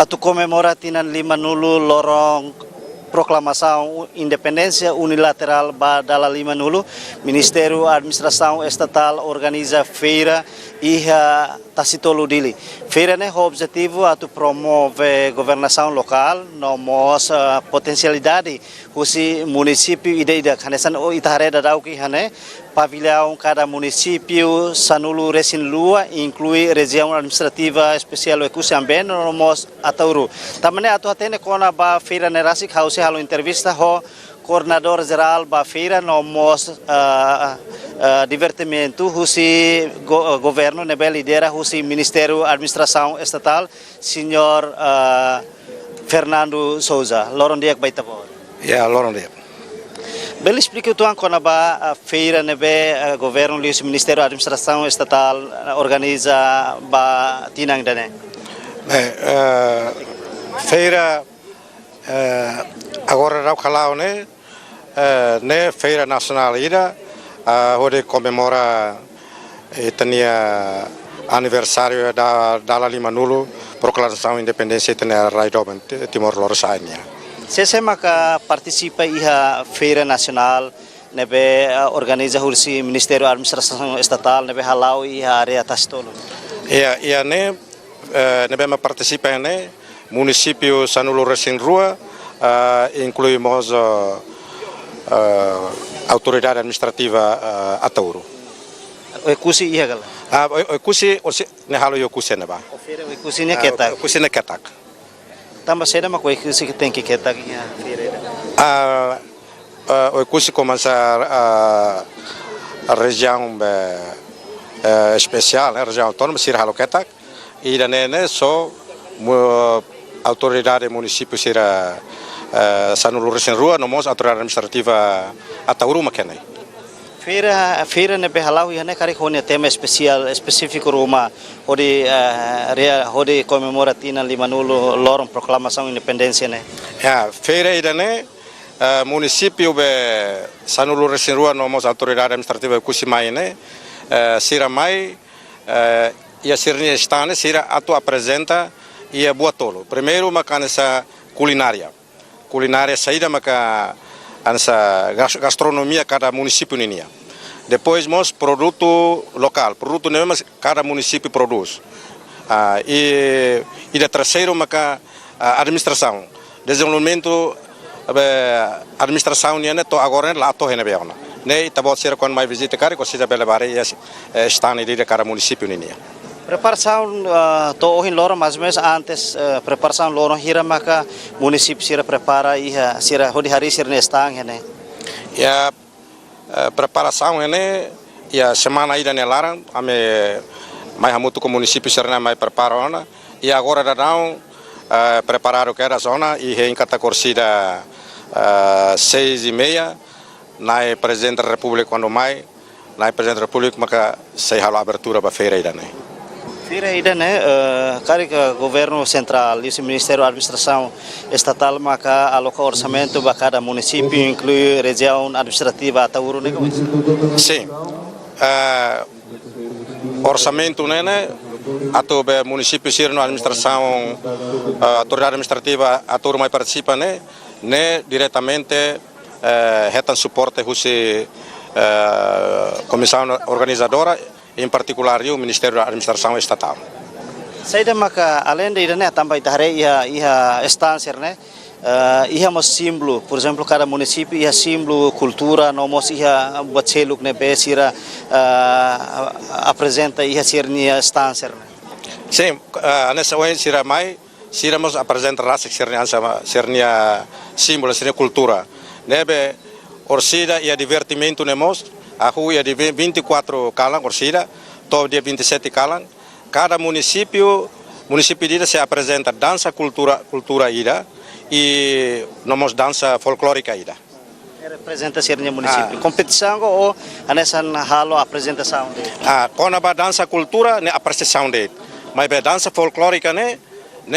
Atu comemoratinan 5 nulu lorong proclamação independência unilateral badala 5 nulu, Ministério da Administração Estatal organiza feira e tacitolo dili. Feira né o objetivo atu promove governação local, nossa potencialidade husi município ida kanesan o itareda dauki hane pavilhão cada município sanulu resin lua inclui região administrativa especial ekusi amben nomos atauru. Tamane atu atene kona ba feira nerasi hausi halo entrevista ho coordenador geral ba feira nomos divertimento husi governo nebe lidera husi Ministério Administração Estatal senhor Fernando Souza. Loron diak baitabo. Ya, loron diak. Bel explica o tuan quando a feira nebe governo e o Ministério da Administração Estatal organiza ba tinang dane. Feira agora rau kalau ne feira nasional ida onde comemora tenia aniversário da 5 nulu proclamação independência tenia Raidoban Timor Leste. Se maka participa iha feira nasional nebe organiza hursi Ministério da Administração Estatal nebe halau iha area tastolo. Ia ne nebe ma participa ne município Sanulu Resin Rua incluímos autoridade administrativa Atauru. O ekusi iha gala. O ekusi ne halo yo kusi ne ba. O feira o ekusi ne ketak. Kusi ne ketak. Tamba seda ma ko ekusi que tem que ketak iha feira. O ekusi começa a região especial, a região autônoma sir halo ketak e ne só autoridade município sira Sanulu Resin Rua nomos autoridade administrativa Atauru makenai. Feira ne behalau ia ne kari honia tema específico ruma hodi comemoratina 5 nulu lorong proclamação independência ne. Ya, feira ida ne município be Sanulu Resin Rua nomos autoridade administrativa Kusimai ne sira mai ia sirnia estane sira atu apresenta ia buatolo. Primeiro makan essa culinária saída maka essa gastronomia cada município ninia. Depois mos produto local, produto mesmo cada município produz. E da terceiro maka administração, desenvolvimento administração niana to agora lá to hena beona. Ne itabot ser quando mais visita cara ko sida belebare está ni de cada município ninia. Preparação to ohin loro mais ou menos antes preparação loro hira maka município sira prepara iha sira hodi hari sira nestang hene. Ya preparação hene ya semana ida ne larang ame mai hamutu com município sira mai preparona e agora da não preparar o que era zona e em catacorsida 6:30 na presidente da República quando mai na presidente da República maka sei halo abertura para feira ida ne. Feira ida né, cari que governo central e o Ministério da Administração Estatal maka aloca orçamento para cada município, inclui região administrativa Atauru, né? Sim, orçamento né, atu be município sirno administração autoridade administrativa Atauru mai participa né diretamente retan suporte husi comissão organizadora em particular o Ministério da Administração Estatal. Saída maka além de né também tahre iha estância né iha mos símbolo, por exemplo cada município iha símbolo cultura nomos iha buat seluk né besira apresenta iha sirnia estância. Sim, nessa hora sira mai sira mos apresenta rasa sirnia símbolo sirnia cultura. Nebe orsida ia divertimento nemos a rua de 24 calang orsida, todo dia 27 calang. Cada município ida se apresenta dança cultura ida e nomos dança folclórica ida. Representa sirnya município. Competição ou anesan halo apresentação de. Quando a dança cultura ne apresentação de. Mas a dança folclórica ne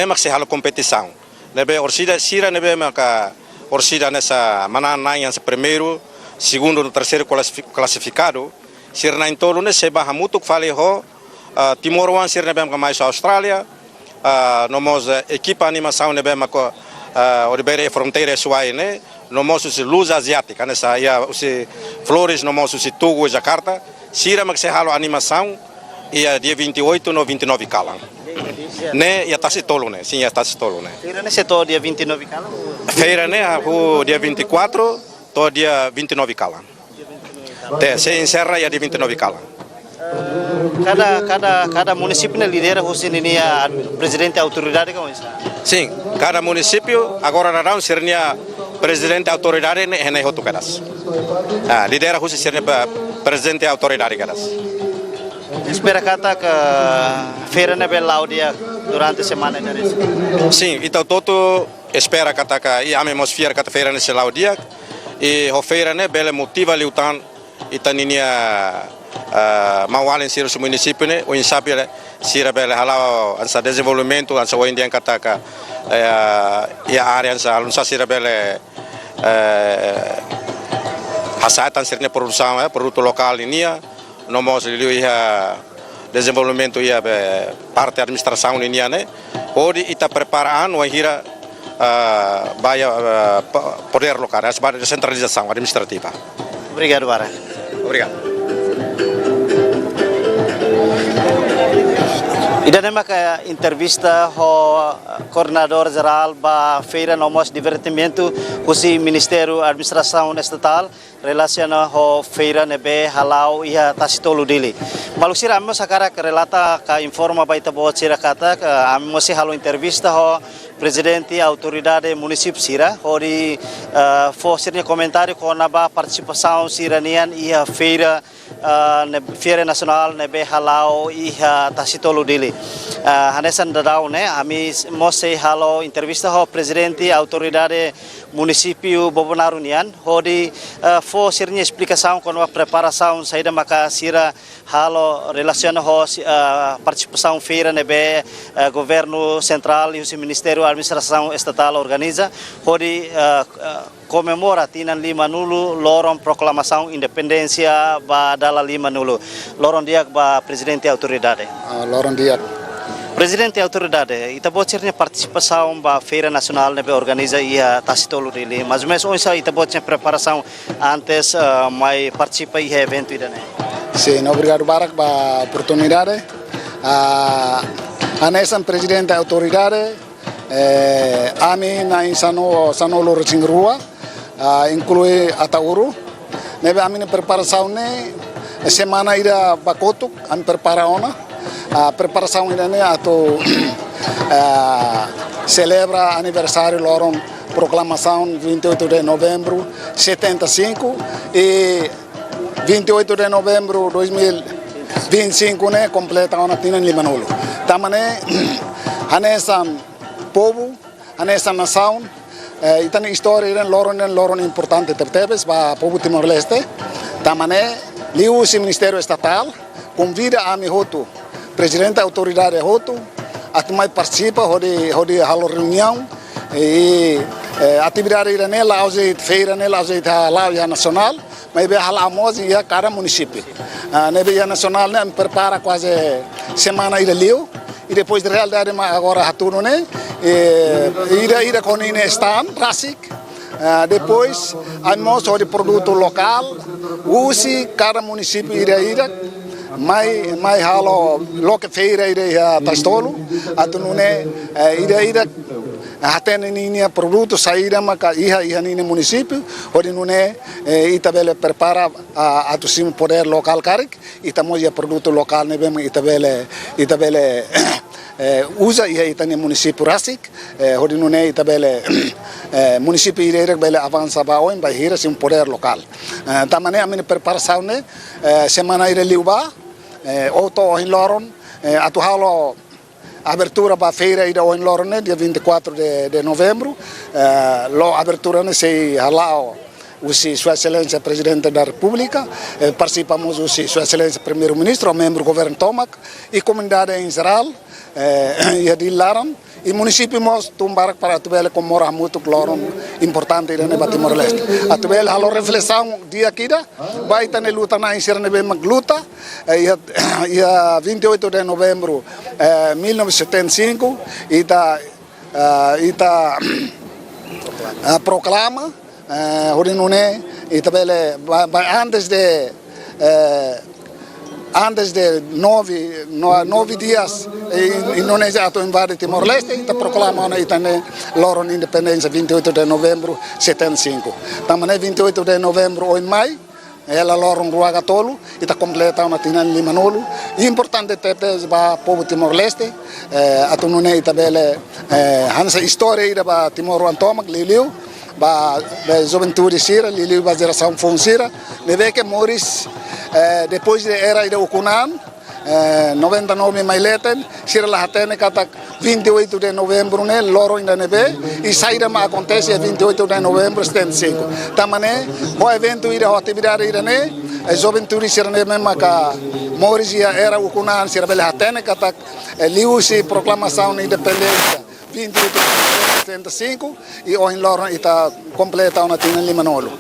maxi halo competição. Nebe orsida sira nebe maka orsida nessa manana yang primeiro segundo e terceiro classificado, sirna em todo ne se baha mutuk fale ho Timor Wan sirna bem mais Austrália, nomos equipa animação nebe mako oribere fronteira suai ne nomos usi luz asiática nessa ia usi flores nomos usi Tugu Jakarta sira mak se halo animação ia dia 28 no 29 kalang ne ia tasi tolu ne sim ia tasi tolu ne feira ne seto dia 29 kalang feira ne aku dia 24 to dia 29 kalang se encerra ia dia 29 kalang. Cada município lidera ini ya presidente autoridade como isso. Sim, cada município agora não seria presidente autoridade ne hotu caras. Lidera husi seria presidente autoridade caras. Espera kata que feira ne belau dia durante semana dari. Sim, então todo espera kata que a atmosfera kata feira ne selau dia e ho feira ne bele motiva liutan itaninia maualin sira su município ne o insabile sira bele halau ansa desenvolvimento ansa o indian kataka ia área ansa alunsa sira bele hasatan sirne produção produto local inia nomos liu ia desenvolvimento ia parte administração inia ne odi ita preparaan wa hira baya poder local as base descentralização administrativa. Obrigado, Bara. Obrigado. Ida maka entrevista ho coordenador geral ba feira nomos divertimento husi Ministério Administração Estatal relaciona ho feira nebe halau ia tasitolu dili. Malusira amo sakara relata ka informa baita bo sira kata ka amo si halu entrevista ho presidente autoridade município sira hori fo sirnya comentário com ba participação siranian ia feira feira nasional nebe halau ia tasitolu dili. Hanesan dadau ne ami mose halo entrevista ho presidente autoridade município Bobonarunian hodi fo sirnya explicação com a preparação saída maka sira halo relaciona ho participação feira nebe governo central e o Ministério da Administração Estatal organiza hodi comemora tinan 5 nulu lorong proklamação independência ba dala 5 nulu lorong dia ba presidente autoridade lorong dia presidente autoridade ita bocernya participação ba feira nacional nebe organiza ia tasitolu dele mas mesmo isso ita bocernya preparação antes mai participa ia evento idane. Sim, obrigado Barak ba oportunidade anesan presidente autoridade ami na sano lorocingrua inclui Atauru nebe ami preparação ne semana ida bakotuk ami preparaona a preparação ainda né ato celebra aniversário lorong proclamação 28 de novembro 75 e 28 de novembro 2025 né completa ona tinan 5 nulu tamane hanesan povo hanesan nação itani história ren lorong importante tertebes ba povo Timor-Leste tamane liu si Ministério Estatal convida a mi hotu presidente da autoridade hotu atumai participa hodi halo reunião e atividade iranela auzit feira nela auzit halau ya nacional mas be hala amos ia cada município nebe ya nacional né prepara quase semana iraliu e depois de realidade agora hatuno né ira conine stand rasik depois amos hodi produto local usi cada município ira mai halo loke feira ida tastolo atunune ida hatene ninia produto saída maka iha nini município odi nune itabele prepara atusim poder local karik itamos ya produto local nebe itabele usa iha itani município rasik odi nune itabele município ida bele avança ba oin ba hira sim poder local tamane amine preparação ne semana ida liuba Oto in Loron, atu halo abertura para a feira ida em Loron, dia 24 de novembro, lo abertura ne sei halao Sua Excelência Presidente da República, participamos Sua Excelência Primeiro-Ministro, membro do governo Tomac e comunidade em geral, e de Laram, e município nós tumbar para a com mora muito claro importante na Timor-Leste. A tubela a reflexão dia aqui vai ter luta na inserção bem luta e a 28 de novembro 1975 e da proclama e também antes de 9 dias Indonésia atu invade Timor-Leste e proclama loro independência 28 de novembro 75. Também 28 de novembro em maio ela loro ruaga tolo e completa uma tina limanolo. Importante para o povo Timor-Leste atu nune também hansa história para Timor Antomac liliu ba juventude sira liliu ba geração fonsira neve que Moris depois da era de Okunan 99 maileten sira la hatene kata 28 de novembro né loro ainda neve e saída ma acontece 28 de novembro 75 tamane o evento ira a atividade ira né juventude sira né mesmo ka Moris era Okunan sira bela hatene kata liu se proclamação de independência 28 de 75 e hoje loro está completa uma tina limanolo.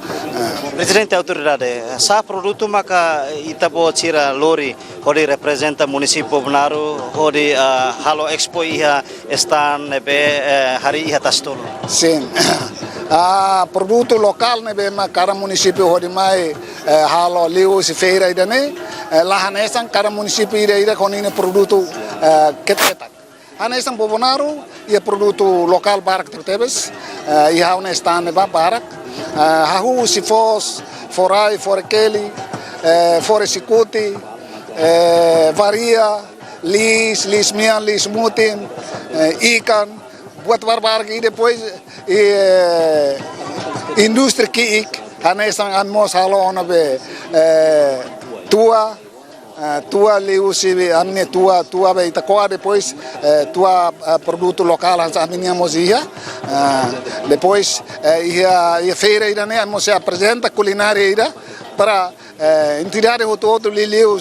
Presidente autoridade, sa produto maka itabo tira lori hodi representa município Bonaru hodi halo expo iha stand nebe hari iha tastol. Sim. Produto local nebe makara município hodi mai halo liu se feira idane lahanesan kara município ida konine produto ketetak. Anesan Bonaru ia produto local barak tertebes e há um stand ba barak hahu si fos forai forekeli foresikuti varia lis mian lis mutin ikan buat barbar e depois indústria kiik anesan anmos halo ona be tua liusi amne tua be itacoa depois tua produto local aminhamos ia depois ia feira ida né se apresenta culinária ida para entidade outro liliu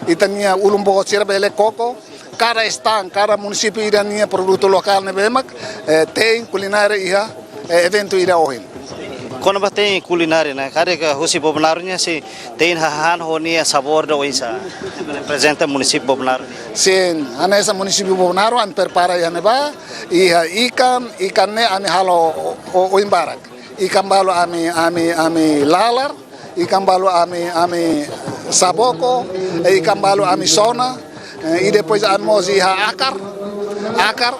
itania ulumbo sira bele coco cada stand cada município ida nia produto local ne bemak tem culinária ia evento ida hoje. Quando tem culinária, né? Cada que o Bonaru se tem hahan honia sabor da oisa representa município Bonaru. Sim, anessa município Bonaru an prepara ya neba ikan ne ami halo o imbarak ikan balu ami lalar ikan balu ami saboko ikan balu ami sona e depois amos iha akar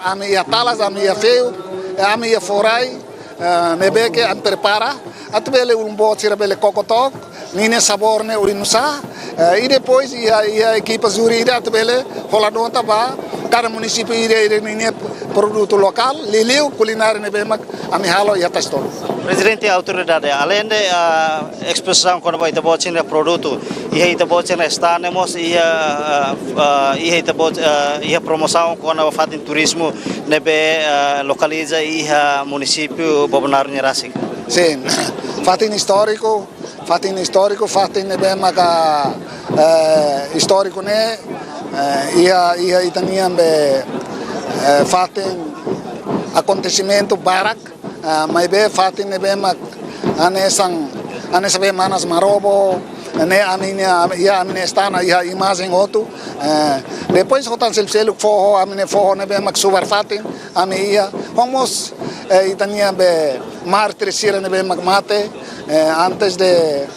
ami ia talas ami ia feu ami ia forai nebe que an prepara atbele bot sira bele cocotoc nine sabor ne urinusa e depois ia equipa zurida atbele holadonta ba cada município ire nine produto local liliu culinária nebe mak ami halo ia testol. Presidente autoridade além de exposição quando vai tabot sina produto ia tabot sina stanemos ia tabot ia promoção quando vai fazer turismo nebe localiza ia município Bonaru Rasik. Sim, fatin histórico, fatin nebe maka histórico ne ia itaniam be fatin acontecimento barak mas be fatin nebe mak anesa be manas marobo ne amine stana ia imagem outro depois rotan sel forro amine forro nebe mak subar fatin ia vamos itania be martir sira nebe mak mate antes de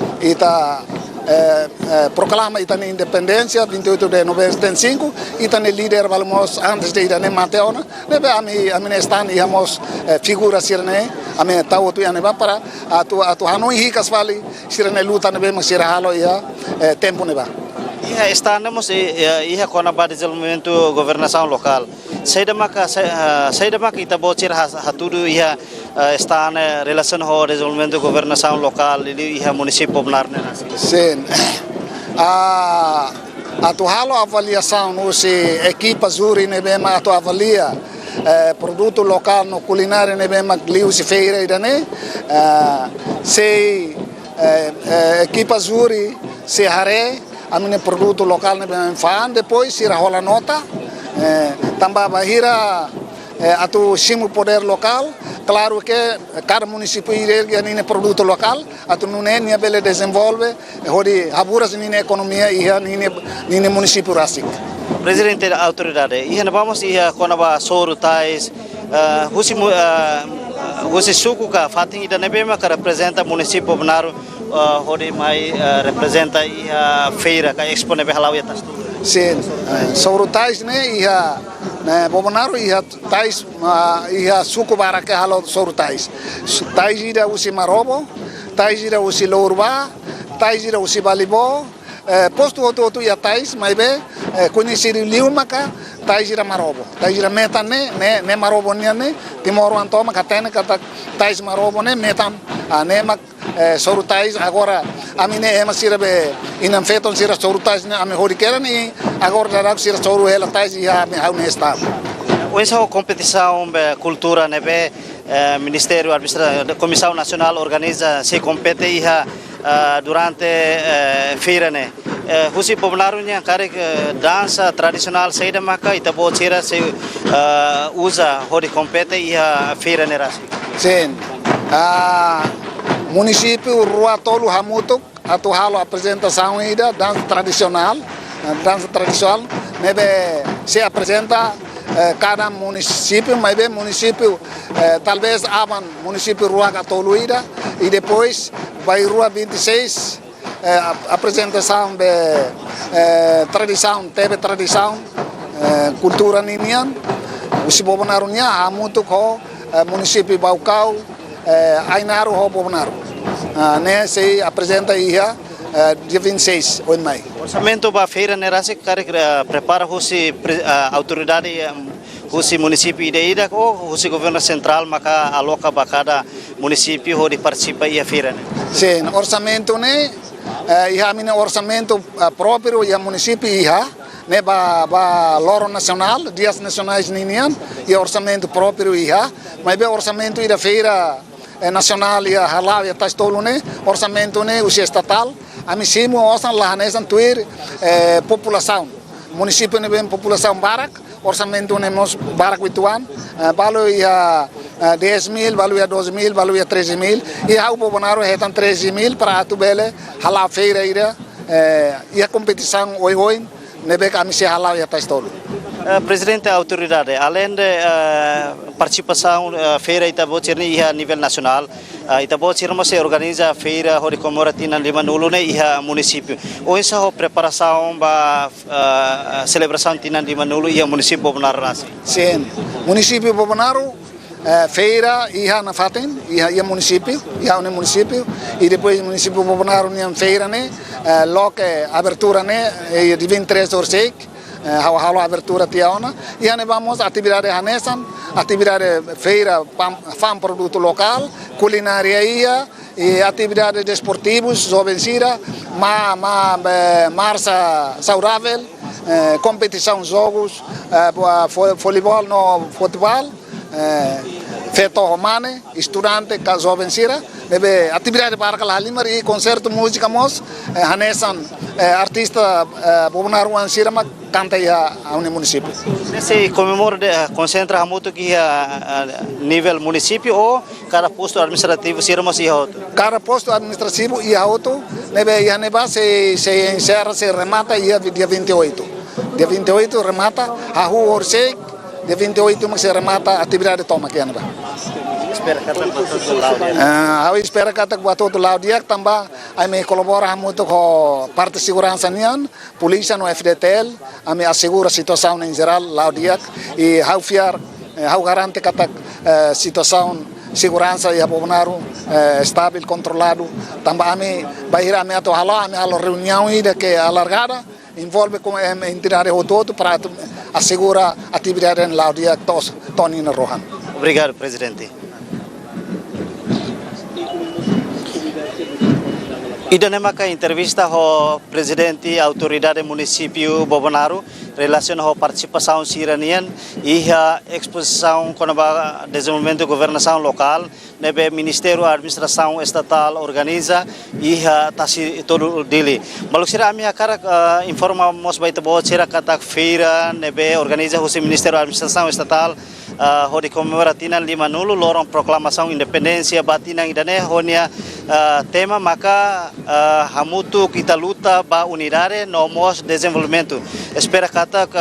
proclama itani independência 28 de novembro 75 itani líder valemos antes de itani mateona nebe amine stan íamos figura sirne ame tau tu ane para atu hanoi hikas vali sirne luta nebe masira halo ia tempo neba. Ia estamos ia com a desenvolvimento governação local. Saída maka kita bocir hatudu ia está na relação com desenvolvimento governação local ia município Bonaru. Sim. A tu halo avaliação no se equipa zuri nebe ma tu avalia produto local no culinário ne bem magliu se feira ida ne sei equipa júri se hare a minha produto local ne bem fan depois se rola nota também bahira atu simu poder local claro que cada município irá nine produto local atu nune nia bele desenvolve hodi haburas nine economia ia nine município rasik. Presidente da autoridade, ia vamos ia konaba soru tais husi suku ka fating ida nebema ka representa município Bonaru hodi mai representa ia feira ka expo nebe halau ia tastu. Sim, soru tais ne ia Bonaru ia tais ia suku baraka halau soru tais. Tais ida usi marobo, tais ida usi lourba, tais ida usi balibo. Posto outro ia tais, mas bem conhecido Lima cá, tais ira marobo, tais ira metan ne marobo ne timoro antoma catena cata tais marobo ne metan ne mak soru tais agora a mine é mas ira be inam feton sira soru tais ne a me horikera ni agora dará sira soru ela tais ia me hau ne está. Essa competição cultura ne be Ministério Administrativo, Comissão Nacional organiza se compete ia durante feira ne husi popularnya karek dansa tradisional saida maka itabo cira se usa hodi compete ia feira ne rasi. Sim. Município Rua Tolu Hamutuk atau halo apresentação ida dança tradicional nebe se apresenta cada município, mas bem município talvez aban município Rua Tolu ida e depois vai Rua 26 apresentação de tradição, teve tradição, cultura ninian, o Bonarunya Hamutuk ho município Baucau, Ainaru ho Bonaru, né se apresenta ia dia 26 de maio. Orçamento para feira ne rasi prepara husi autoridade husi município ida ou husi governo central maka aloca para cada município onde participa ia feira ne. Sim, orçamento ne ia mina orçamento próprio ia município ia ne ba loro nacional, dias nacionais ninian e orçamento próprio ia, mas be orçamento ida feira nacional ia halau ia tastolo ne orçamento ne usi estatal amisimo osan lahanesan tuir população município ne bem população barak orçamento ne mos barak wituan balo ia 10.000 balo ia 12.000 balo ia 13.000 e hau Bonaru hetan 13.000 para atu bele halau feira ira ia competição oi ne be kami se halau ia tastolo. Presidente da autoridade, além de participação feira Itabocirni a nível nacional, Itabocirni se organiza feira hori comemorativa lima nulu ne ia município. Ou essa preparação para celebração tina lima nulu ia município Bonaru nasi. Sim, município Bonaru feira ia na faten ia município e depois município Bonaru ne feira ne loke abertura ne de 23 horas halo abertura tiaona e ane vamos atividade hanesan atividade feira fam produto local culinária ia e atividade desportivos jovensira marcha saudável competição jogos voleibol no futebol feto romane estudante ka jovensira deve atividade para kalalimar e concerto música mos hanesan artista Bonaru ansira ma canta ia a un município. Se comemora concentra hamutu que a nível município ou cada posto administrativo sirmos ia outro. Cada posto administrativo ia outro nebe se encerra se remata ia dia 28. Dia 28 remata a rua Orsec dia 28 mas se remata atividade toma aqui aneba. Espera kata buat todo lado dia tambah kami colabora muito com parte segurança nian polícia no FDTL kami assegura situação em geral lá dia e how garante kata situação segurança e Bonaru estável controlado tambah kami bahira kami atau halo reunião ida que alargada envolve com entidade todo para assegurar atividade lá dia Tonina Rohan. Obrigado, presidente. Idane maka entrevista ho presidente autoridade município Bobonaru relação ho participação siranian iha exposição com a desenvolvimento e governação local nebe Ministério Administração Estatal organiza iha tasi todo dili maluk sira ami akara informamos baita bo sira kata feira nebe organiza ho Ministério Administração Estatal ho di comemoratinan 5 lorong proklamação independência batinang idane honia tema maka hamutu kita luta ba unidade nomos desenvolvimento espera kata que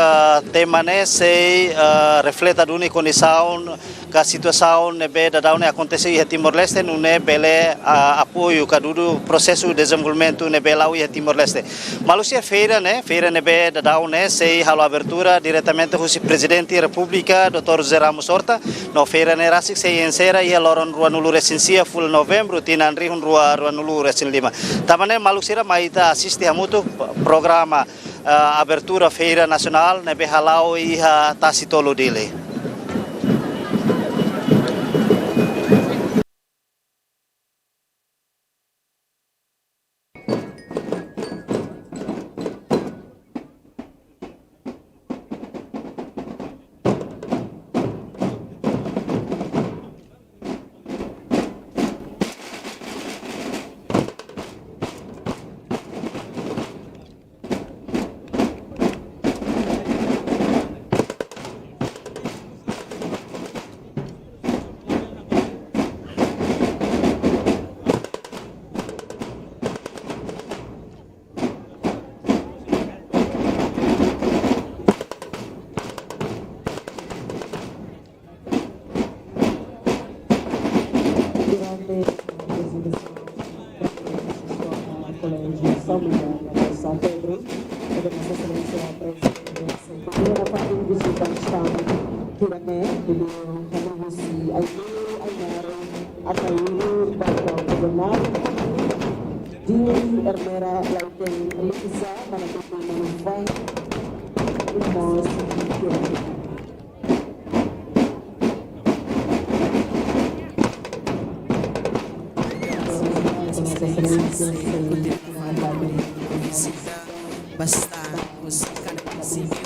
tema ne se refleta duni condição que a situação nebe da daune acontece em Timor Leste nune bele apoio kadudu processo de desenvolvimento nebe lau em Timor Leste malusia feira nebe da daune se halo abertura diretamente com o presidente da República Dr. José Ramos Horta no feira ne rasik se ensera ia loron ruanulu resensia full novembro tinan rihun ruanulu resen 5 tamane malusira maita assiste hamutu programa abertura feira nacional nebe halau iha tasitolo dile. São Pedro, Governança Excelência Primeira parte de visita estão Tirane, Bidu, Kanahusi, Ayu, Ayaro, Akayu, Bakau, Governar, Dini, Hermera, Lauten, Luisa, Manatutu, Manufai, Umos, Tirane. Basta usahakan munisipyo.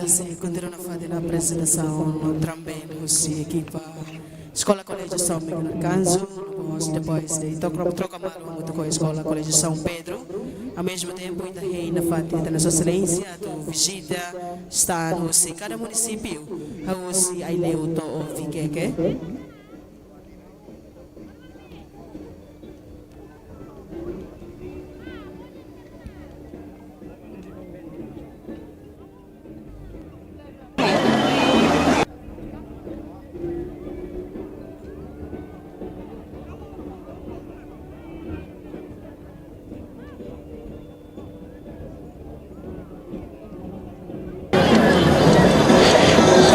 Se continuam a fazer a apresentação também os equipa Escola Colégio São Miguel Arcanjo, depois de troca malo com a Escola Colégio São Pedro, ao mesmo tempo ainda reina fatina na sua excelência, do visita está no cada município, a se aileu to o fiqueque.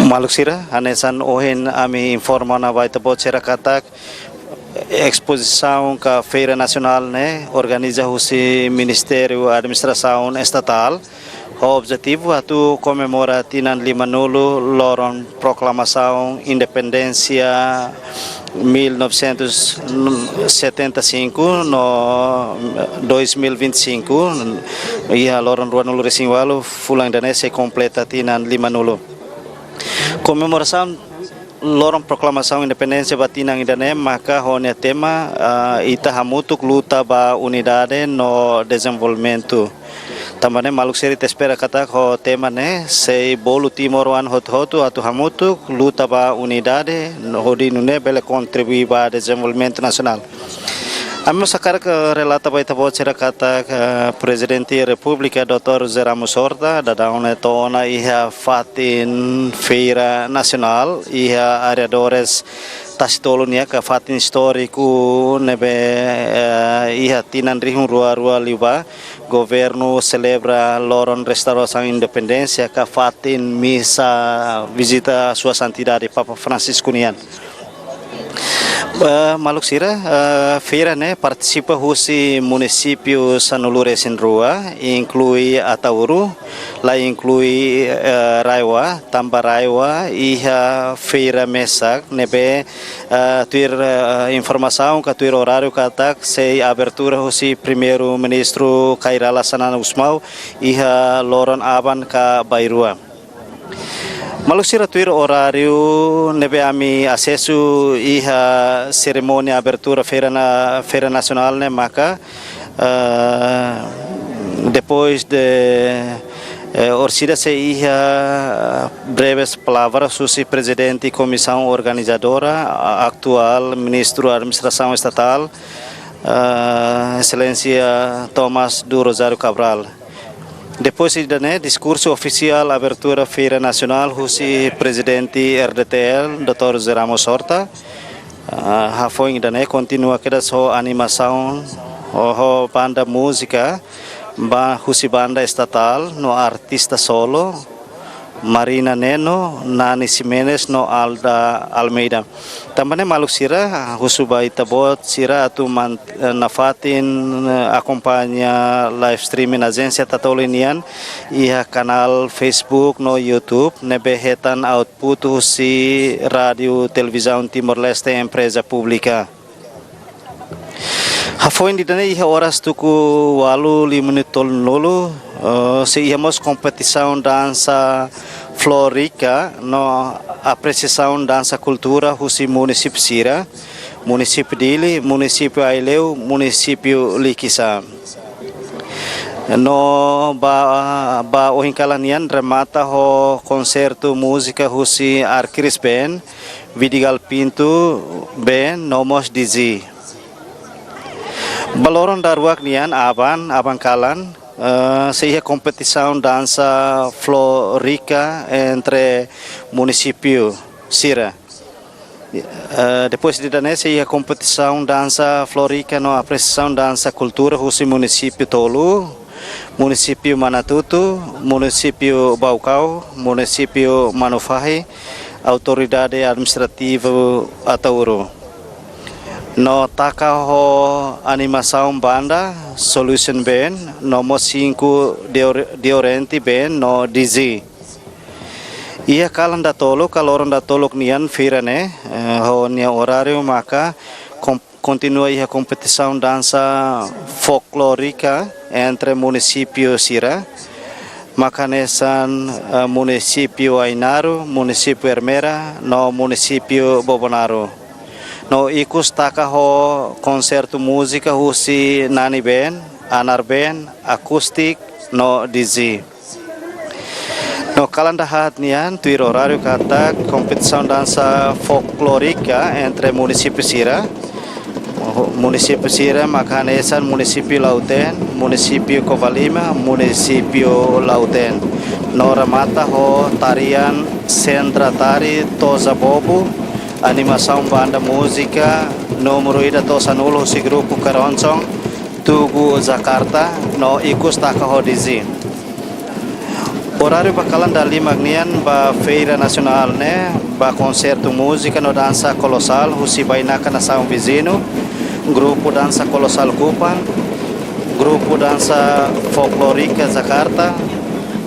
Maluk sira hanesan ohen ami informa na vai tabo cera katak exposição que a Feira Nacional organiza o Ministério da Administração Estatal. O objetivo é comemorar tinan 5 loron proclamação independência 1975 no 2025 e a loron ruanulu resinwalo fulang dane se completa tinan 5 Comemoração lorong proklamação independência batinang idane maka honia tema ita hamutuk luta ba unidade no desenvolvimento. Também maluk seri espera kata ho tema ne sei bolu Timor wan hotu atu hamutuk luta ba unidade no hodi nune bele contribui ba desenvolvimento nacional. Amo sekarang relata baita bocera kata Presidente República Dr. José Ramos Horta dadaune tona iha fatin feira nacional iha areadores tasitolonia ka fatin histórico nebe iha tinan rihun rua liba governo celebra loron restauração independência ka fatin misa visita sua santidade Papa Francisco nian. Maluk sira feira ne participa husi município Sanulu Resinrua inclui Atauru lá inclui Raiwa Tamba Raiwa iha feira mesak nebe tuir informação ka tuir horário katak sei abertura husi primeiro ministro Kairala Sanana Usmau iha loron aban ka Bairua. Malusira tuir horário nebe ami acesso iha cerimônia abertura feira nacional ne maka depois de orsida se iha breves palavras susi presidente e comissão organizadora atual ministro da administração estatal excelência Tomás do Rosário Cabral. Depois de discurso oficial abertura feira nacional husi presidente RDTL Dr. José Ramos Horta hafoi dane continua keda so animação ho banda música ba husi banda estatal no artista solo Marina Neno Nani Simenes no Alda Almeida. Também maluk sira husuba itabot sira atu nafatin acompanha live streaming agência tatolinian iha kanal Facebook no YouTube nebehetan output husi radio televisão Timor Leste empresa pública. Hafoin di dane iha horas tuku walu 5 menit tolnolo se íamos competição dança florica no apreciação dança cultura husi município Sira, município Dili, município Aileu, município Likisa. No ba ohinkalanian remata ho concerto música husi Arkiris Ben, Vidigal Pinto Ben, Nomos Dizi. Baloron darwak nian aban kalan seia competição dança florica entre município Sira. Depois de dané seia competição dança florica no apreciação dança cultura husi município Tolu, município Manatutu, município Baucau, município Manufahi, autoridade administrativa Atauru. No taka ho animação banda Solution Band nomor 5 Diorenti Band no DZ. Ia kalan datolok kaloron datolok nian feira ne ho nia horário maka continua ia competição dança folclórica entre município Sira, Macanesan município Ainaro, município Hermera no município Bobonaro. No ikus taka ho konsertu música husi Nani Ben, Anar Ben, akustik no DZ. No kalandahat nian tuir horário kata competição dança folclórica entre município Sira, Macanesan, município Lauten, município Covalima, município Lauten. No ramata ho tarian Sendra Tari Toza Bobo, animação banda música nomor ida to Sanulu si grupo Karoncong Tugu Jakarta no ikus taka hodizi. Horário bakalan dali magnian ba feira nacional ne ba concerto música no dança colossal husi bainaka nação vizinho, grupo dança colossal Kupan, grupo dança folclórica Jakarta,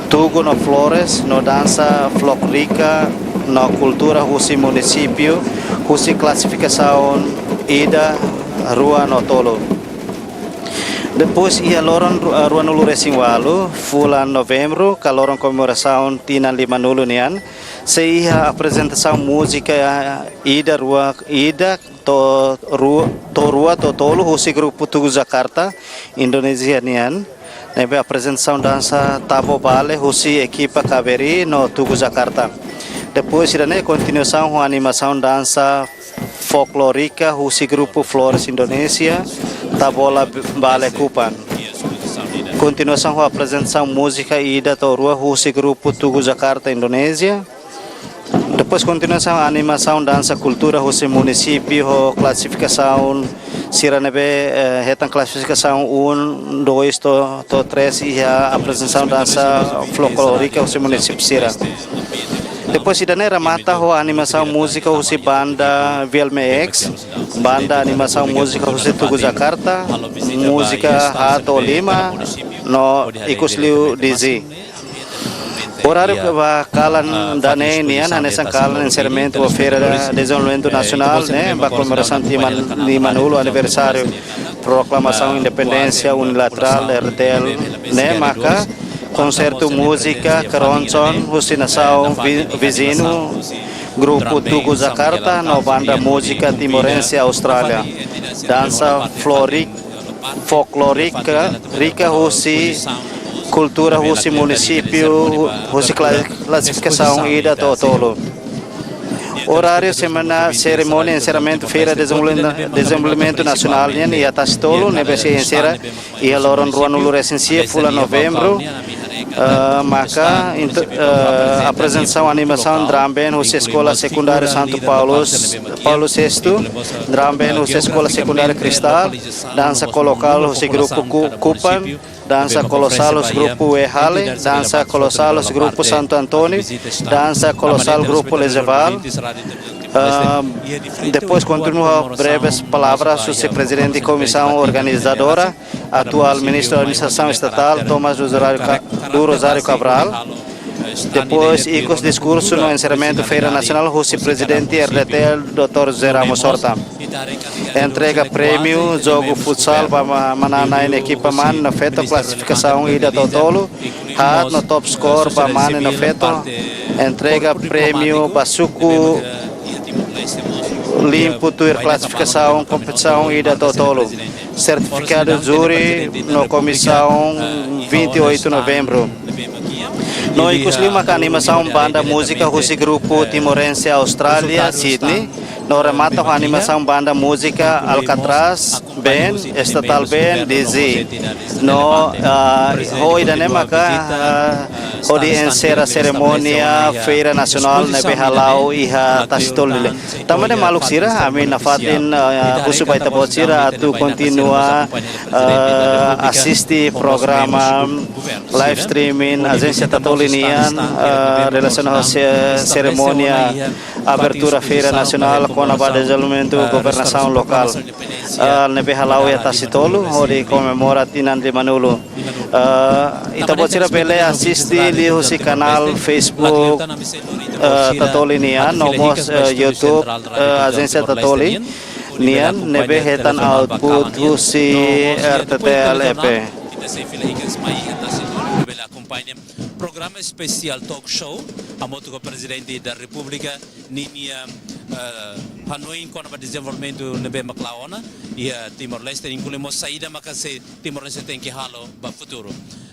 Tugu no Flores no dança folclórica no cultura husi município husi classificação ida rua no tolo. Depois ia loron rua nulu resing walu fulan novembro kaloron comemoração tinan 5 nulu nian Seia apresentação música ida rua totolo husi grupo Tugu Jakarta Indonesia nian. Nebe apresentação dança Tabo Bale husi equipa Kaveri no Tugu Jakarta. Depois irane continuação com animação dança folclórica husi grupo Flores Indonesia Tabola Bale Kupan. Continuação com apresentação música ida rua husi grupo Tugu Jakarta Indonesia. Depois continuação animação dança cultura husi município classificação siranebe retan classificação 1, 2, 3 e a apresentação dança folclórica husi município Sira. Depois idaneira mata ho animação música husi banda VLMX, banda animação música husi Tugu Jakarta, música Hato Lima no Ikusliu DZ. Horário que vai calan dane nian hanesan calan encerramento a feira de desenvolvimento nacional, né, para comemoração de Limanulo aniversário proclamação independência unilateral RTL, né, maka concerto música Keroncon Husinação Vizinho grupo Tugu Jakarta no banda música timorense Austrália dança folclórica rica husi cultura husi município husi classificação ida totolo. Horário semana cerimônia encerramento feira de desenvolvimento nacional e atas tolo nebesi encerra e loron ruanulu recensia pula novembro. Maka apresentação animação drum band husi escola secundária Santo Paulo VI, drum band husi escola secundária Cristal, dança colocal husi grupo Kupan, dança colossal os grupo Ehale, dança colossal os grupo Santo Antônio, dança colossal grupo Lezeval. Depois continua breves palavras o presidente de comissão organizadora, atual ministro da administração estatal Tomás do Rosário Cabral. Depois icos discurso no encerramento feira nacional o presidente RDTL Dr. José Ramos Horta. Entrega prêmio jogo futsal para mananain equipa man na feto classificação ida totolo hat no top score para man na feto entrega prêmio basuku limpo tuir classificação competição ida totolo certificado júri no comissão 28 de novembro. No Ikuslima ka animação banda música husi grupo timorense Austrália Sydney. No remata com animação banda música Alcatraz Band, Estatal Band, DZ. No hoje da maka hoje encerra cerimônia feira nacional na Behalau iha Tastolile. Tamane maluk sira amin nafatin husu baita bocira atu continua assiste programa live streaming agência Tatolinian relacionado cerimônia abertura feira nacional com a desenvolvimento governação local. Nebe halau ya tasitolo hori comemora tinan Limanulo. Ita bocira bele assiste li husi canal Facebook Tatolinian nomos YouTube agência Tatoli nian nebe hetan output husi RTTL EP. Programa especial talk show a moto com o presidente da República Nimia Hanoi com o desenvolvimento nebe Maclaona e Timor-Leste incluímos saída macase Timor-Leste tem que halo para futuro.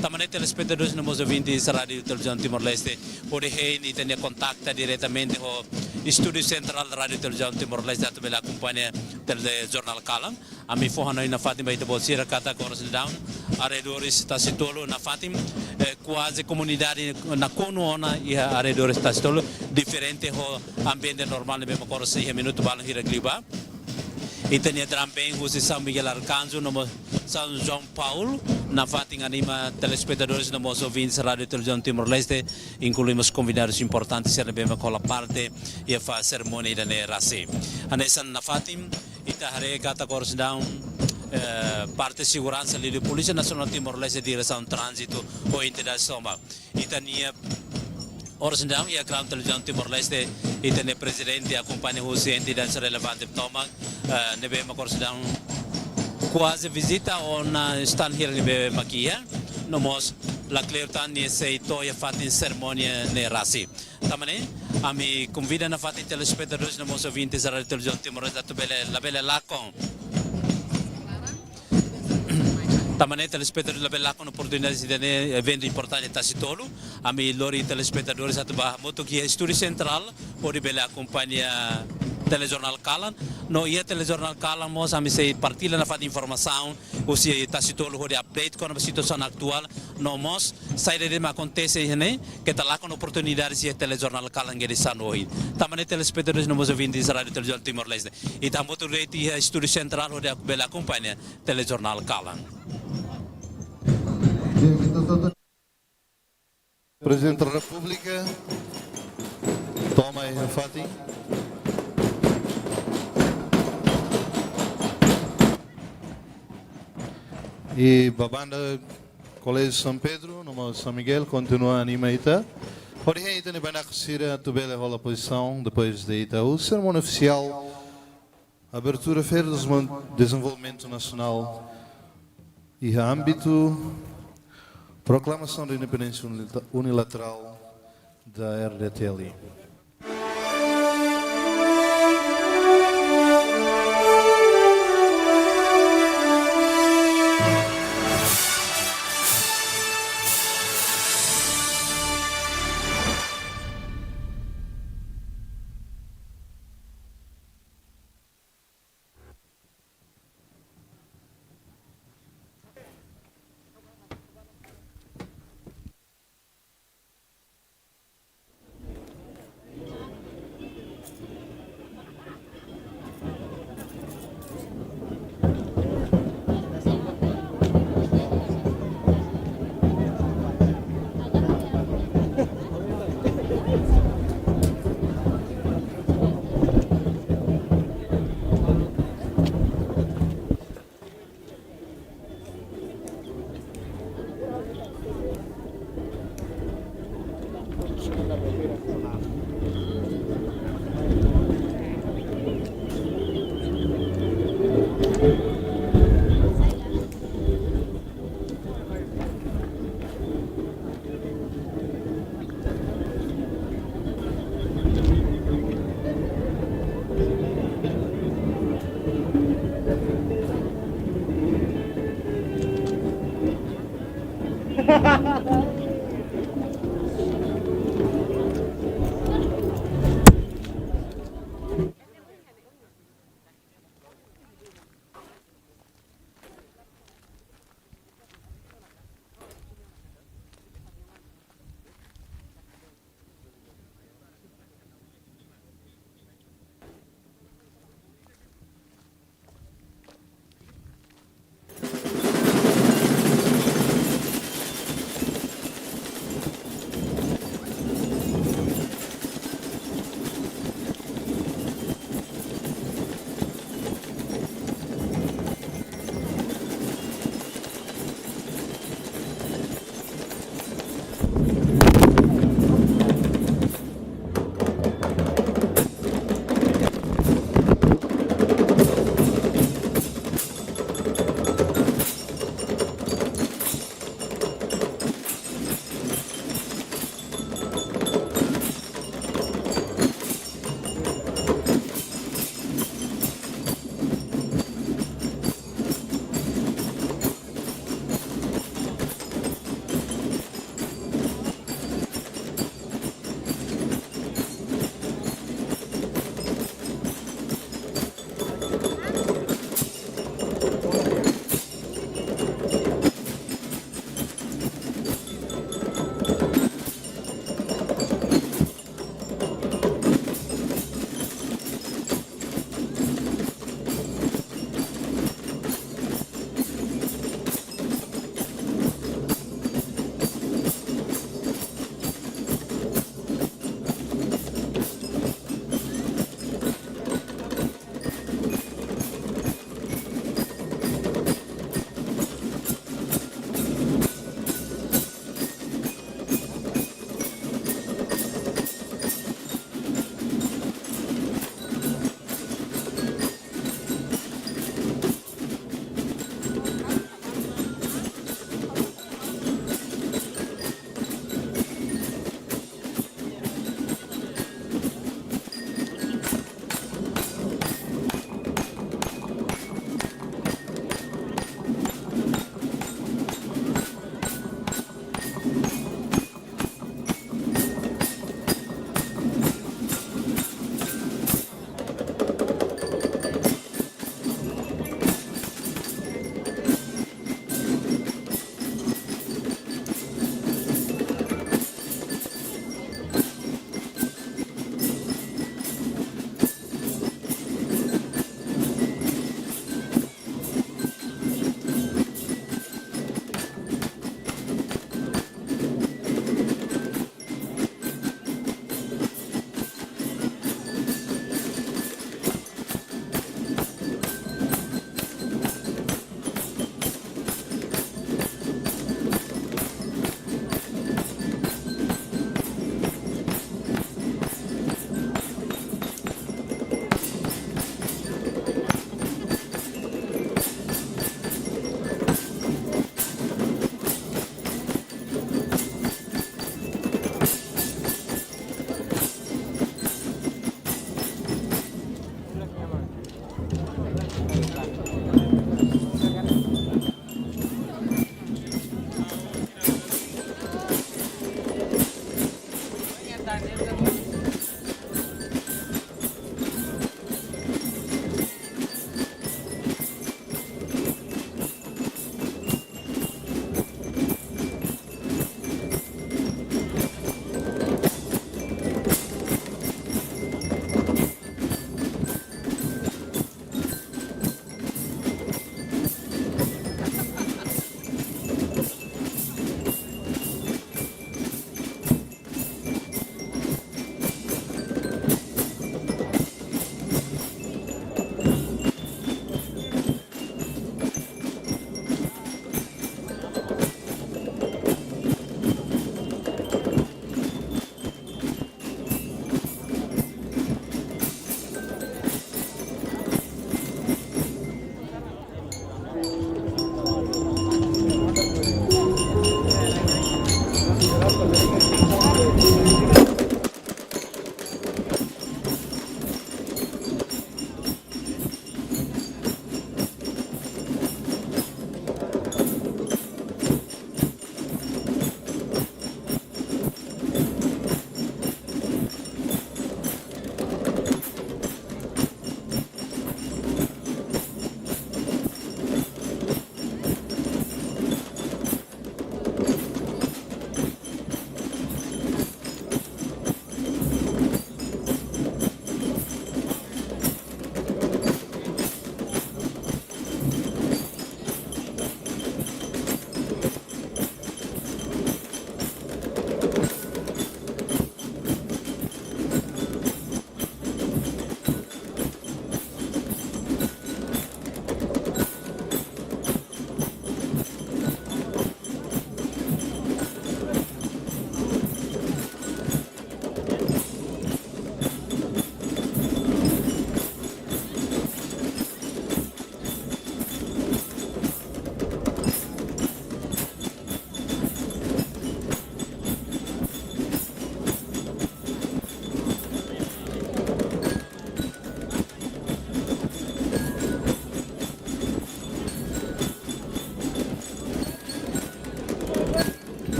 Também telespectadores no meus ouvintes rádio televisão Timor-Leste podem e ter contato diretamente com o estúdio central da rádio televisão Timor-Leste a também acompanha o jornal Kalam. A mim foi Hanoi na Fátima e depois ir a Cata Corosdown arredores está situado na Fátima quase comunidade na Conuona e arredores está situado diferente do ambiente normal mesmo agora 6 minutos para ir a Gliba. E tem também o São Miguel Arcanjo no São João Paulo na Fátima anima telespectadores no meus ouvintes rádio televisão Timor-Leste incluímos convidados importantes ser bem com a parte e a cerimônia da Nerasi. A nessa na Fátima Itahare Cata Corosdown parte de segurança ali da Polícia Nacional Timor-Leste direção trânsito ou interação Itania Orasandang e a Crown Televisão Timor-Leste e tem presidente acompanha os entidades relevantes toma nebe Orasandang quase visita on stand here nebe makia nomos la cleartan ni sei toia fatin cerimônia ne rasi. Tamane, ami convida na fatin telespectadores na mos ouvintes da Radio Televisão Timor-Leste la bela lacon. Tamane telespectadores la bela lacon oportunidade de evento importante Tacitolo. Ami lori telespectadores atuba moto que estúdio central pode bela acompanha telejornal Kalan, no ia telejornal Kalan mos ami sei partilha na fat informação, o se Tacitolo hode update com a situação atual, no mos sai de ma acontece né, que tá lá com oportunidade se telejornal Kalan que está no tamane telespectadores no mos ouvintes da Radio Televisão Timor-Leste. E tá moto reti estúdio central hode bela acompanha telejornal Kalan. Presidente da República, toma aí a Fati. E a banda Colégio São Pedro, no São Miguel, continua a animar. Hoje a gente vai conhecer a tabela rola posição depois de Itaú. Cerimônia oficial, abertura Feira de Desenvolvimento Nacional e âmbito, proclamação da independência unilateral da RDTL.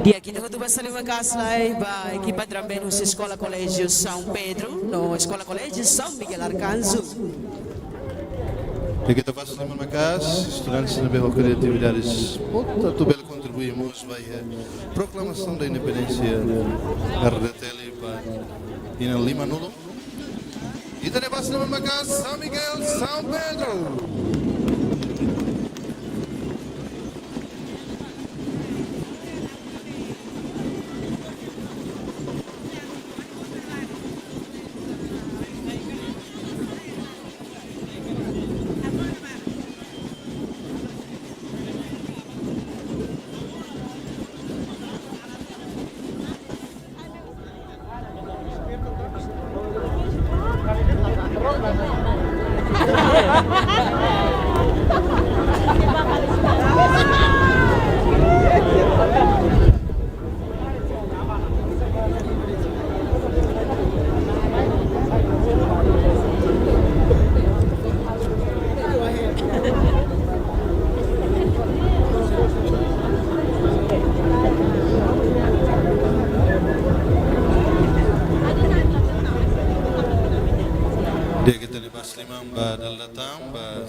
E aqui temos duas salivancas lá, a equipa também no Escola Colégio São Pedro, no Escola Colégio São Miguel Arcanjo. Aqui está fazendo uma casa, estudantes na Berro Criatividades, muito bem contribuímos para a proclamação da independência da RDTL e na Lima Nulo. E também fazendo uma casa, São Miguel, São Pedro.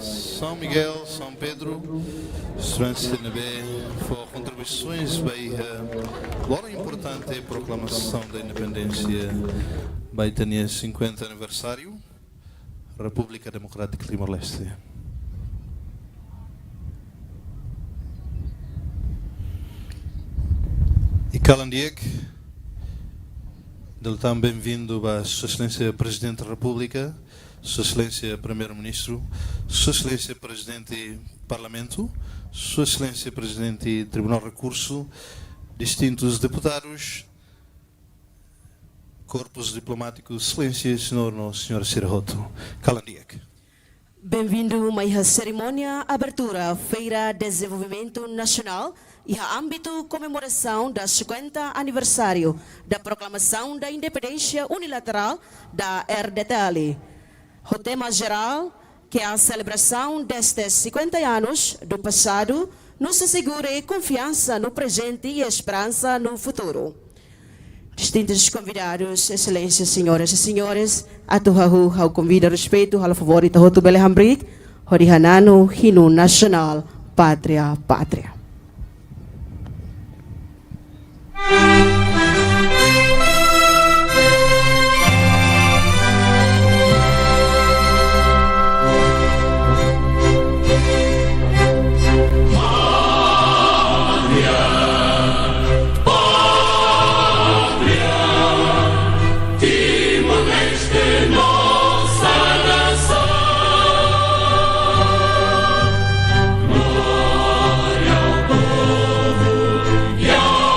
São Miguel, São Pedro, estudantes de NB, foram contribuições para a importante proclamação da independência vai ter 50 aniversário, República Democrática de Timor-Leste. E Calandiek, ele também bem-vindo a Sua Excelência Presidente da República, Sua Excelência Primeiro-Ministro, Sua Excelência Presidente do Parlamento, Sua Excelência Presidente do Tribunal de Recurso, distintos deputados, corpos diplomáticos, Excelência, Senhora Sirahoto, Calandiek. Bem-vindo a uma cerimônia abertura Feira de Desenvolvimento Nacional e a âmbito comemoração da 50 aniversário da proclamação da independência unilateral da RDTL. O tema geral, que é a celebração destes 50 anos do passado, nos assegura confiança no presente e esperança no futuro. Distintos convidados, excelências, senhoras e senhores, atuhahu ao convida respeito ao favorito hotu belehambrit, horihanano hino nacional, pátria, pátria. Glória ao povo e ao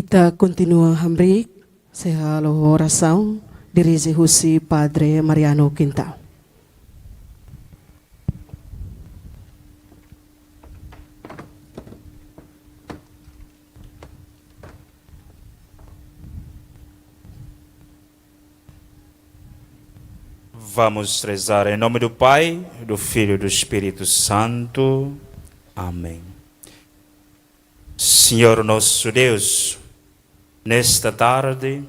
Ita continua hamrik sa oração dirige-se Padre Mariano Quintão. Vamos rezar em nome do Pai, do Filho e do Espírito Santo. Amém. Senhor nosso Deus, nesta tarde,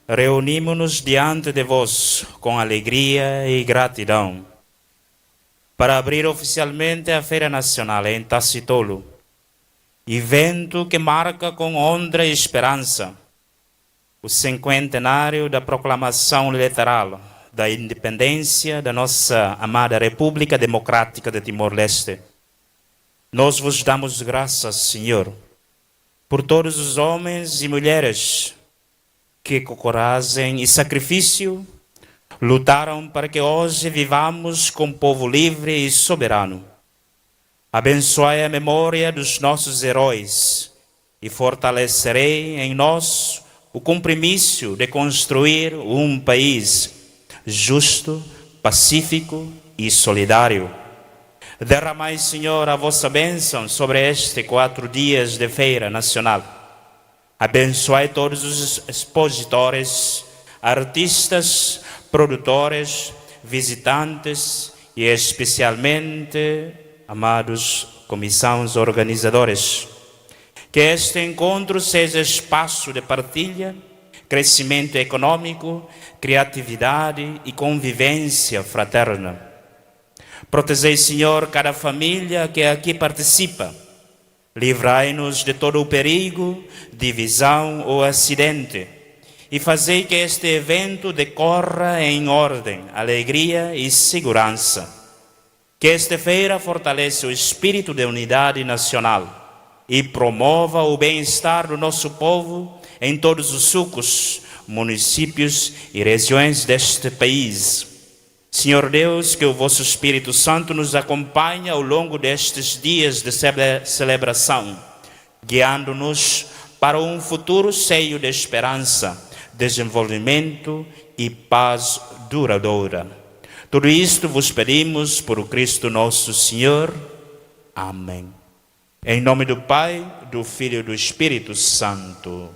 reunimos-nos diante de vós com alegria e gratidão para abrir oficialmente a Feira Nacional em Tacitolo, evento que marca com honra e esperança o cinquentenário da proclamação literal da independência da nossa amada República Democrática de Timor-Leste. Nós vos damos graças, Senhor, por todos os homens e mulheres que com coragem e sacrifício lutaram para que hoje vivamos como povo livre e soberano. Abençoai a memória dos nossos heróis e fortalecerei em nós o compromisso de construir um país justo, pacífico e solidário. Derramai, Senhor, a vossa bênção sobre estes 4 dias de Feira Nacional. Abençoai todos os expositores, artistas, produtores, visitantes e especialmente, amados comissões organizadores. Que este encontro seja espaço de partilha, crescimento econômico, criatividade e convivência fraterna. Protegei, Senhor, cada família que aqui participa. Livrai-nos de todo o perigo, divisão ou acidente. E fazei que este evento decorra em ordem, alegria e segurança. Que esta feira fortaleça o espírito de unidade nacional e promova o bem-estar do nosso povo em todos os sucos, municípios e regiões deste país. Senhor Deus, que o vosso Espírito Santo nos acompanhe ao longo destes dias de celebração, guiando-nos para um futuro cheio de esperança, desenvolvimento e paz duradoura. Tudo isto vos pedimos por Cristo nosso Senhor. Amém. Em nome do Pai, do Filho e do Espírito Santo.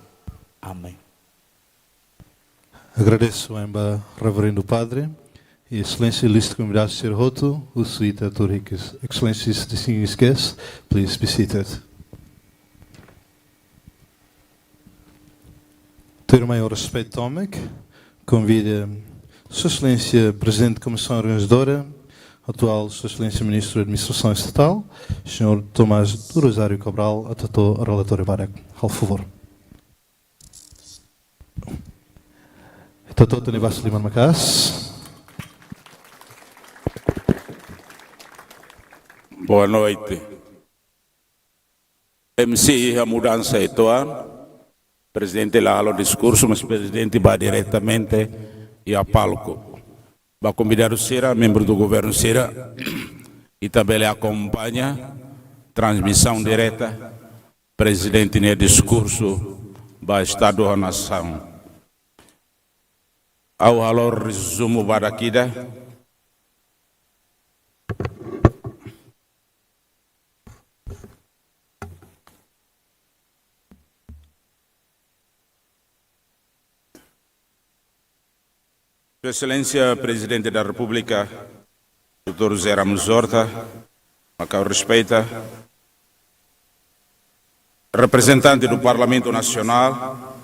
Amém. Agradeço ao Reverendo Padre e Excelência List Comunidade Sr. Roto, o suíta Torricas. Excellencies, distinguished guests, please be seated. Ter o maior respeito tómico, convida Sua Excelência Presidente da Comissão Organizadora, atual Sua Excelência Ministro da Administração Estatal, Sr. Tomás do Rosário Cabral, a trator a relatório Barak. Por favor. Trator Tony Basso Lima Macas. Boa noite. MC a mudança é tua. Presidente lá o discurso, mas presidente vai diretamente e a palco. Vai convidar o Cira, membro do governo Cira, e também ele acompanha transmissão direta. Presidente no discurso vai estar da nação. Ao valor resumo barakida. Sua Excelência Presidente da República, Dr. José Ramos Horta, Macau respeita, representante do Parlamento Nacional,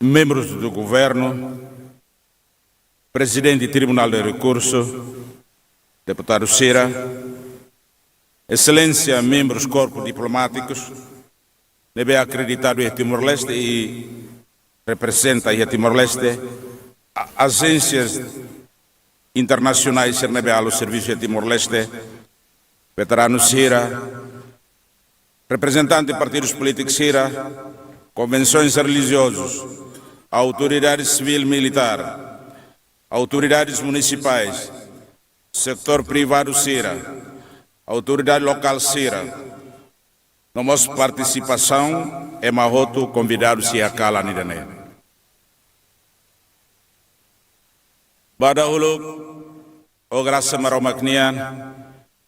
membros do Governo, Presidente do Tribunal de Recurso, Deputado Cira, Excelência, membros corpos diplomáticos, deve acreditado em Timor-Leste e representa em Timor-Leste agências internacionais ao serviço de Timor-Leste, veterano Cira, representante de partidos políticos Cira, convenções religiosas, autoridades civil e militar, autoridades municipais, setor privado Cira, autoridade local Cira, nossa participação é mahoto convidado-se a cala nidane. Badahulu, o graça maromaknian,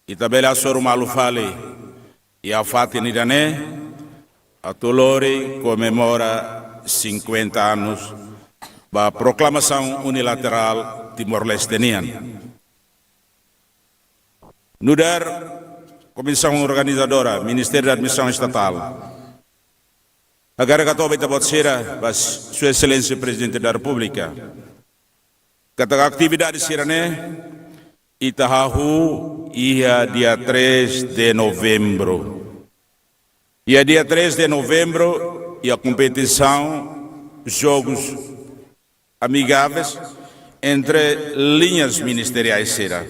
e tabela soru malufale, e a fati nidane, a Tulori comemora 50 anos da proclamação unilateral timor-lestenian. Nudar, Comissão Organizadora, Ministério da Administração Estatal. Agora que estou a botsera, Sua Excelência Presidente da República, que a atividade sirane, Itahahu, ia dia 3 de novembro. E a dia 3 de novembro, e a competição, jogos amigáveis entre linhas ministeriais será.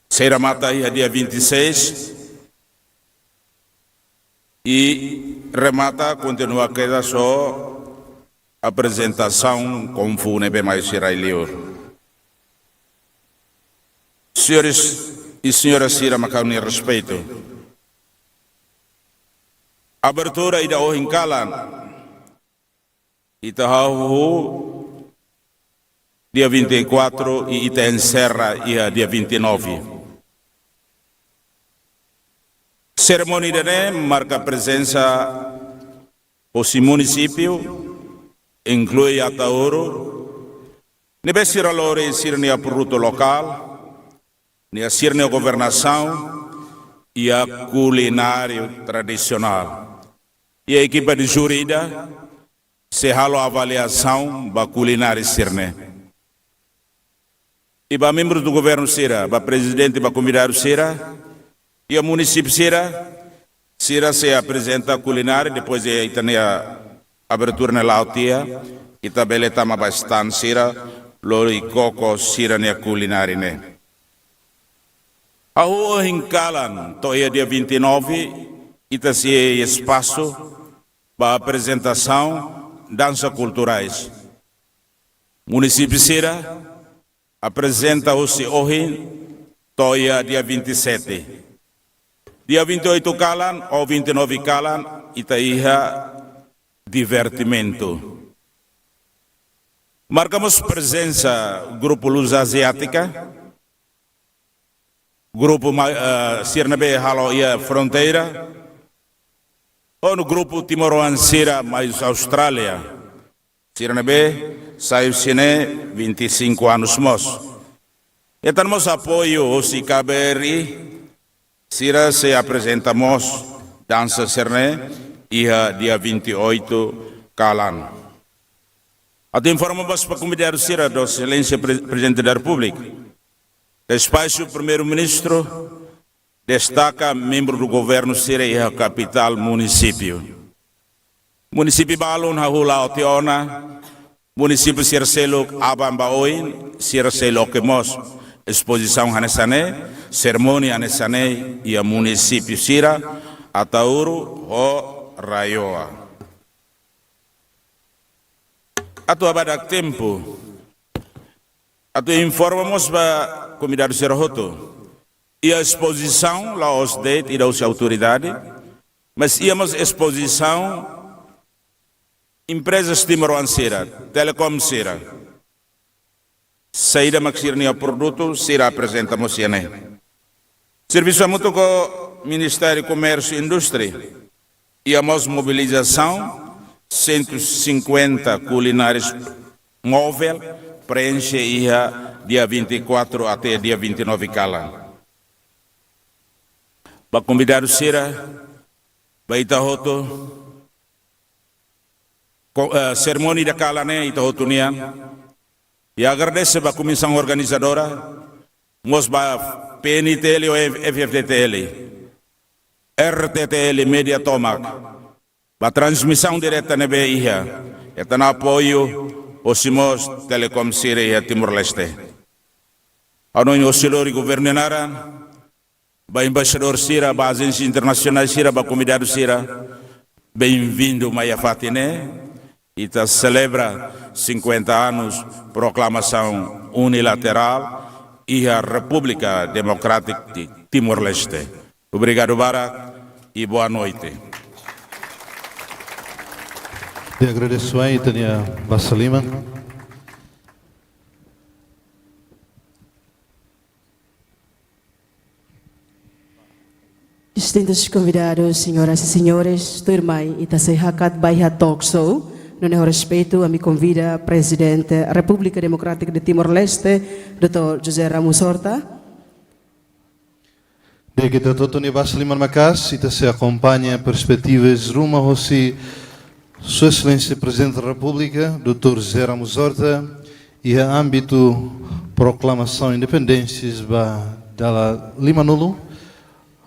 Será mata aí a dia 26 e remata, continua a queda só apresentação com fune mais será elior. Senhores e senhoras, Sira Macauni, respeito. Abertura ida o Hincalan, Itahahu, dia 24 e Ita encerra dia 29. Cerimônia de marca a presença do município, inclui Atauro, nebe siralore sirne a produto local, ne a sirne a governação e a culinário tradicional. E a equipe de jurida se halo avaliação da culinária sirne. E para membros do governo Sira, para presidente, para convidado Sira, e o município Sira se apresenta a culinária, depois de ter a abertura na lautia, e também estamos bastante Sira, lori coco Sira na culinária, né? A rua Hincalan, toia dia 29, e está se espaço para apresentação, danças culturais. Município Sira apresenta-se hoje, toia dia 27. Dia 28 Calan ou 29 Calan, Itaíha divertimento. Marcamos presença Grupo Luz Asiática, Grupo Sirnabe Haloia Fronteira, ou no Grupo Timor-Ansira mais Austrália. Sirnabe saiu Sine 25 anos mos. E temos apoio o Sicaberi. Sira se apresentamos dança Serne e dia 28 Calan. Até informamos para convidar Sira da Excelência Presidente da República. Despacho Primeiro-Ministro destaca membro do governo Sira e a capital município. Município Balun Hahula Oteona, município Sirseluk Abambaoin, Sirseluk Kemos. Exposição Hanesane, cerimônia Hanesane e a município Sira, Atauro ou Raioa. Atuabada tempo, informamos para comunidade Sirahoto e a exposição lá os det e da autoridade, mas íamos exposição empresas Timor-Ansira, Telecom Sira. Saída maxirnia produto será apresentamos né. Serviço muito com o Ministério Comércio e Indústria e a mobilização 150 culinários móvel preenche dia 24 até dia 29 Calan. Para convidar o Sira, para Itahoto, cerimônia da Calan né, Itahotunian. E agradeço a comissão organizadora, nós a PNTL ou FFTL, RTTL Media Tomac, a transmissão direta na BIA, e tem apoio ao Simos Telecom Sira e Timor-Leste. A nós, o senhor governador, o embaixador Sira, a agência internacional Sira, a comunidade Sira, bem-vindo, Maia Fatine. E celebra 50 anos proclamação unilateral e a República Democrática de Timor-Leste. Obrigado, Barak, e boa noite. Eu agradeço aí, Tânia Bassalima. Distintos convidados, senhoras e senhores, turmai itasay hakat baiha talk show. No respeito, a me convida Presidente da República Democrática de Timor-Leste, Dr. José Ramos Horta. De que Dr. Tânia Bassalima Macas, itasay acompanha perspectivas rumo a Sua Excelência Presidente da República, Dr. José Ramos Horta, e a âmbito proclamação de independências da Limanulu,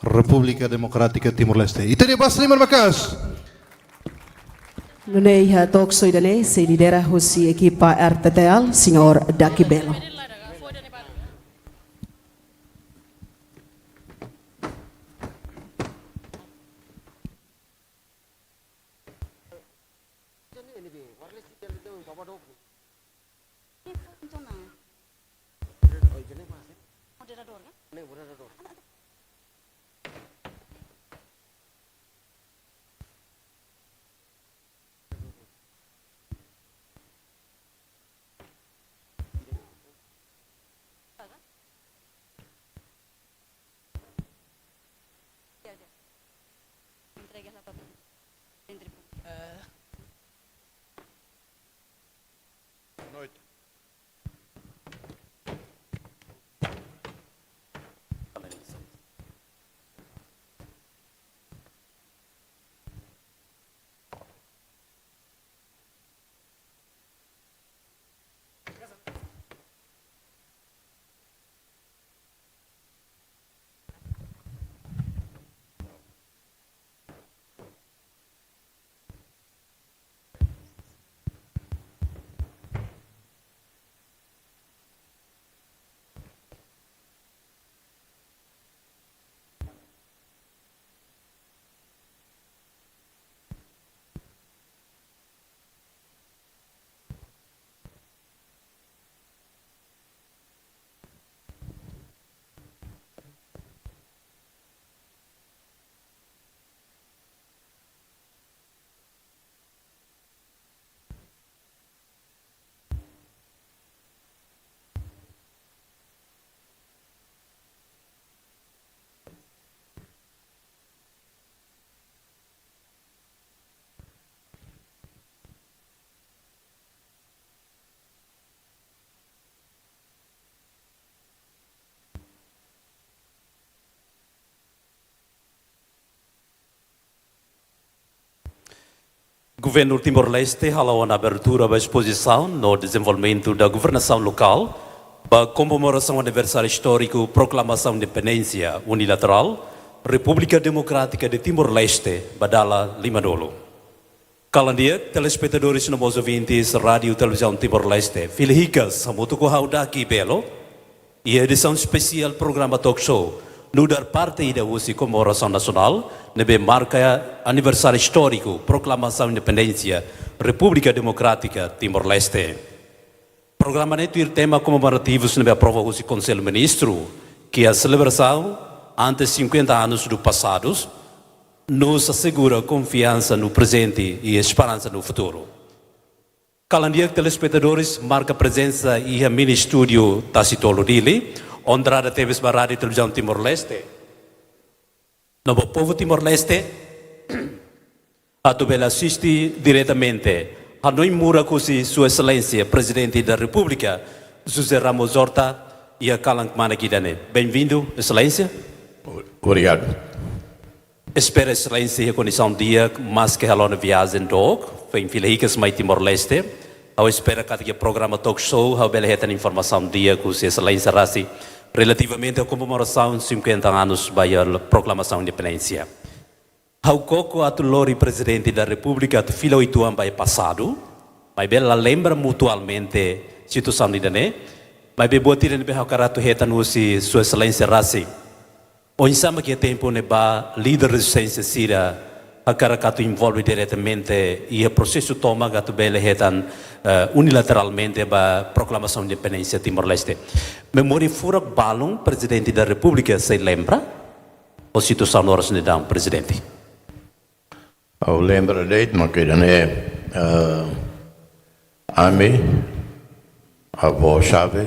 República Democrática Timor-Leste. E Tânia Bassalima Macas. No talk show dane se lidera hosi equipa RTTL, Senhor Daki Belo. Governo Timor-Leste halou na abertura da exposição no desenvolvimento da governação local para a comemoração do aniversário histórico Proclamação de Independência Unilateral República Democrática de Timor-Leste, Badala Limanulu. Calandia, telespectadores e ouvintes Rádio e Televisão Timor-Leste, Filhicas, Hamutuko Haudaki Belo, e a edição especial programa Talk Show, no dar parte da comemoração nacional, nebe marca aniversário histórico, proclamação de independência, República Democrática Timor-Leste. Programa neto e tema comemorativos nebe aprova o Conselho Ministro, que a celebração, antes 50 anos do passado, nos assegura confiança no presente e esperança no futuro. Calandia telespectadores marca presença e a mini estúdio Tacitolo Dili, Ondrada TV Rádio e Televisão Timor-Leste. No povo Timor-Leste, a tubela assiste diretamente a Noi Murakusi, Sua Excelência, Presidente da República, José Ramos Horta e a Kalang Manakidane. Bem-vindo, Excelência. Obrigado. Espero, Excelência, a condição dia, mas que a viagem dog, foi em Filhicas, mais Timor-Leste. Eu espero que o programa Talk Show, a beleza informação dia com Sua Excelência Rassi, relativamente à comemoração de 50 anos da proclamação de independência. Ao coco a Lori Presidente da República de fila 8 anos passado, mas ela lembra mutualmente a situação de Dané, mas bem boa tira de bem ao caráter reta no Sua Excelência Rassi. O insama que tempo ne ba líder resistência sira a caracato envolve diretamente e o processo toma gato bele retan unilateralmente ba proclamação de independência Timor-Leste. Memória fura balão presidente da República se lembra Constituição Horas Nedam, Presidente. Eu lembro dele, mas que é AMI, avó chave,